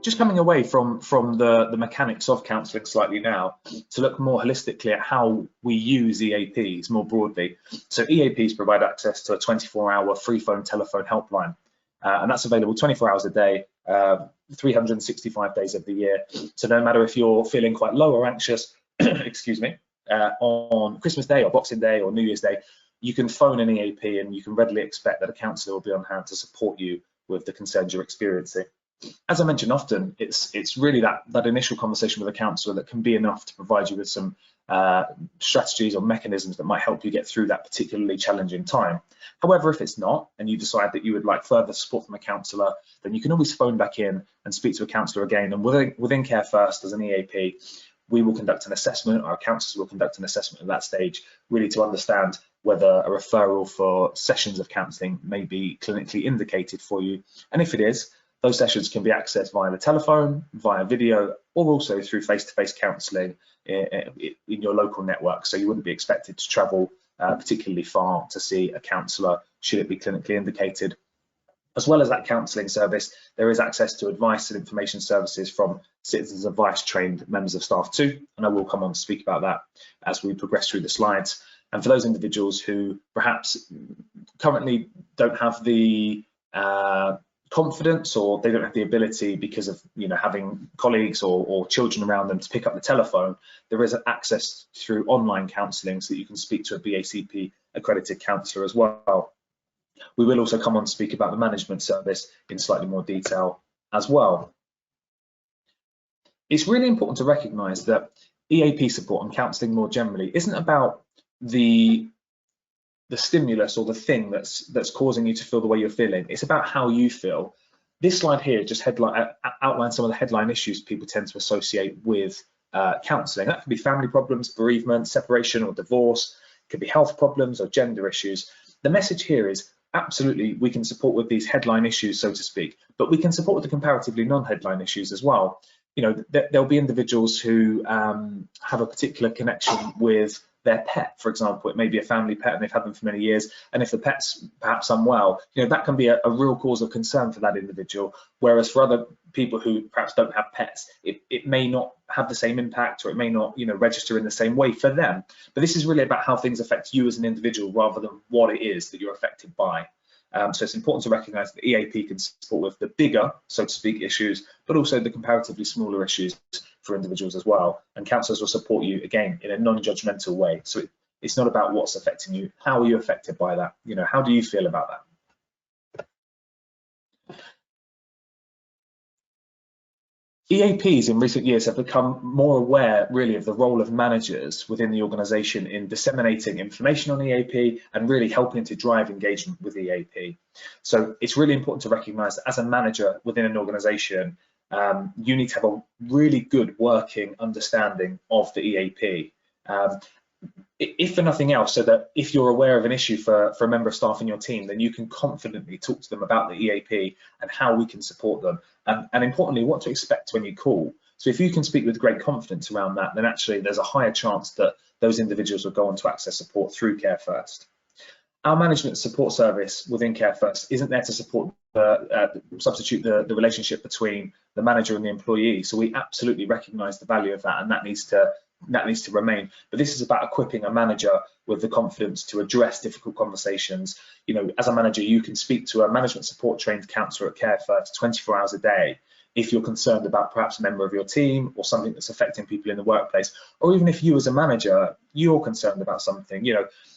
just coming away from the mechanics of counselling slightly now to look more holistically at how we use EAPs more broadly. So EAPs provide access to a 24-hour free phone telephone helpline, and that's available 24 hours a day, 365 days of the year. So no matter if you're feeling quite low or anxious, excuse me, on Christmas Day or Boxing Day or New Year's Day, you can phone an EAP and you can readily expect that a counsellor will be on hand to support you with the concerns you're experiencing. As I mentioned often, it's really that initial conversation with a counsellor that can be enough to provide you with some strategies or mechanisms that might help you get through that particularly challenging time. However, if it's not, and you decide that you would like further support from a counsellor, then you can always phone back in and speak to a counsellor again. And within Care First, as an EAP, we will conduct an assessment, our counsellors will conduct an assessment at that stage, really to understand whether a referral for sessions of counselling may be clinically indicated for you. And if it is, those sessions can be accessed via the telephone, via video, or also through face-to-face counselling in your local network. So you wouldn't be expected to travel particularly far to see a counsellor should it be clinically indicated. As well as that counselling service, there is access to advice and information services from Citizens Advice trained members of staff too, and I will come on to speak about that as we progress through the slides. And for those individuals who perhaps currently don't have the confidence, or they don't have the ability because of having colleagues or children around them to pick up the telephone, there is access through online counselling so that you can speak to a BACP accredited counsellor as well. We will also come on to speak about the management service in slightly more detail as well. It's really important to recognise that EAP support and counselling more generally isn't about the stimulus or the thing that's causing you to feel the way you're feeling. It's about how you feel. This slide here just outlines some of the headline issues people tend to associate with counselling. That can be family problems, bereavement, separation or divorce. It could be health problems or gender issues. The message here is absolutely we can support with these headline issues, so to speak, but we can support with the comparatively non-headline issues as well. There'll be individuals who have a particular connection with their pet, for example. It may be a family pet and they've had them for many years, and if the pet's perhaps unwell, that can be a real cause of concern for that individual. Whereas for other people who perhaps don't have pets, it may not have the same impact, or it may not register in the same way for them. But this is really about how things affect you as an individual rather than what it is that you're affected by. So it's important to recognise that EAP can support with the bigger, so to speak, issues, but also the comparatively smaller issues for individuals as well. And counsellors will support you, again, in a non-judgmental way. So it's not about what's affecting you. How are you affected by that? How do you feel about that? EAPs in recent years have become more aware, really, of the role of managers within the organisation in disseminating information on EAP and really helping to drive engagement with EAP. So it's really important to recognise that as a manager within an organisation, you need to have a really good working understanding of the EAP. If for nothing else, so that if you're aware of an issue for a member of staff in your team, then you can confidently talk to them about the EAP and how we can support them, and importantly, what to expect when you call. So if you can speak with great confidence around that, then actually there's a higher chance that those individuals will go on to access support through Care First. Our management support service within Care First isn't there to support substitute the relationship between the manager and the employee. So we absolutely recognise the value of that, and that needs to remain. But this is about equipping a manager with the confidence to address difficult conversations. As a manager, you can speak to a management support trained counsellor at Care First 24 hours a day if you're concerned about perhaps a member of your team or something that's affecting people in the workplace, or even if you as a manager, you're concerned about something.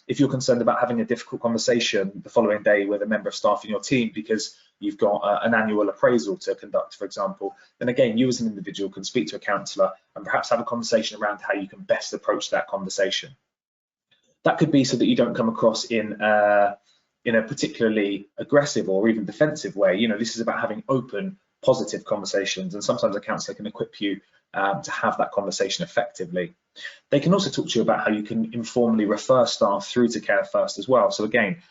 If you're concerned about having a difficult conversation the following day with a member of staff in your team because you've got an annual appraisal to conduct, for example, then again, you as an individual can speak to a counsellor and perhaps have a conversation around how you can best approach that conversation. That could be so that you don't come across in a particularly aggressive or even defensive way. This is about having open, positive conversations, and sometimes a counsellor can equip you to have that conversation effectively. They can also talk to you about how you can informally refer staff through to Care First as well. So again,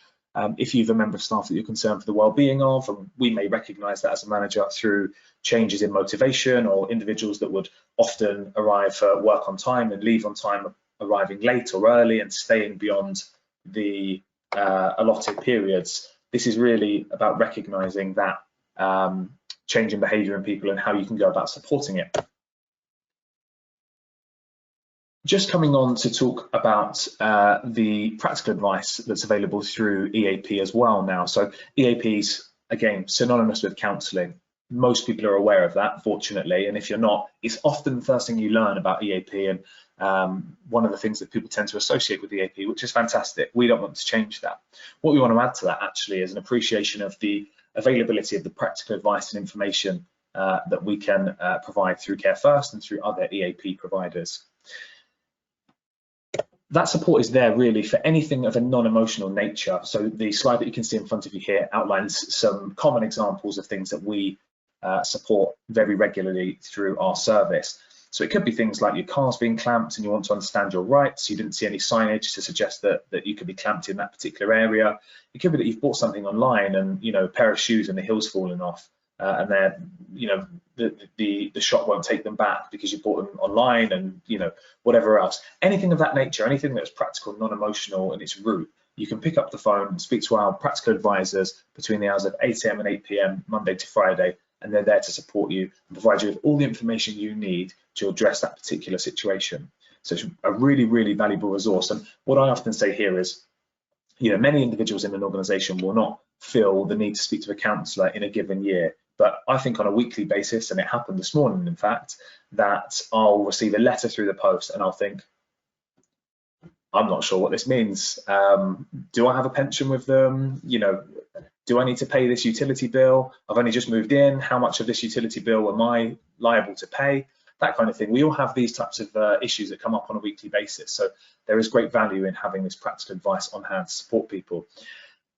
if you've a member of staff that you're concerned for the well-being of, and we may recognise that as a manager through changes in motivation, or individuals that would often arrive for work on time and leave on time, arriving late or early and staying beyond the allotted periods. This is really about recognising that change in behaviour in people and how you can go about supporting it. Just coming on to talk about the practical advice that's available through EAP as well now. So EAP's, again, synonymous with counselling. Most people are aware of that, fortunately, and if you're not, it's often the first thing you learn about EAP, and one of the things that people tend to associate with EAP, which is fantastic. We don't want to change that. What we want to add to that actually is an appreciation of the availability of the practical advice and information that we can provide through Care First and through other EAP providers. That support is there really for anything of a non-emotional nature. So the slide that you can see in front of you here outlines some common examples of things that we support very regularly through our service. So it could be things like your car's being clamped and you want to understand your rights. You didn't see any signage to suggest that you could be clamped in that particular area. It could be that you've bought something online and, you know, a pair of shoes and the heel's fallen off, and they're, you know, the shop won't take them back because you bought them online, and, you know, whatever else. Anything of that nature, anything that's practical, non-emotional in its root, you can pick up the phone and speak to our practical advisors between the hours of 8 AM and 8 PM, Monday to Friday, and they're there to support you and provide you with all the information you need to address that particular situation. So it's a really, really valuable resource. And what I often say here is, you know, many individuals in an organisation will not feel the need to speak to a counsellor in a given year. But I think on a weekly basis, and it happened this morning, in fact, that I'll receive a letter through the post and I'll think, I'm not sure what this means. Do I have a pension with them? You know, do I need to pay this utility bill? I've only just moved in. How much of this utility bill am I liable to pay? That kind of thing. We all have these types of issues that come up on a weekly basis. So there is great value in having this practical advice on hand to support people.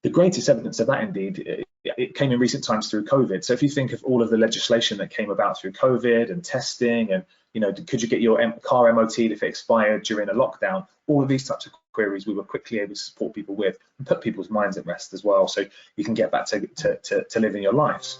The greatest evidence of that, indeed, it came in recent times through COVID. So if you think of all of the legislation that came about through COVID and testing, and, you know, could you get your car MOT'd if it expired during a lockdown? All of these types of queries we were quickly able to support people with and put people's minds at rest as well, so you can get back to living your lives.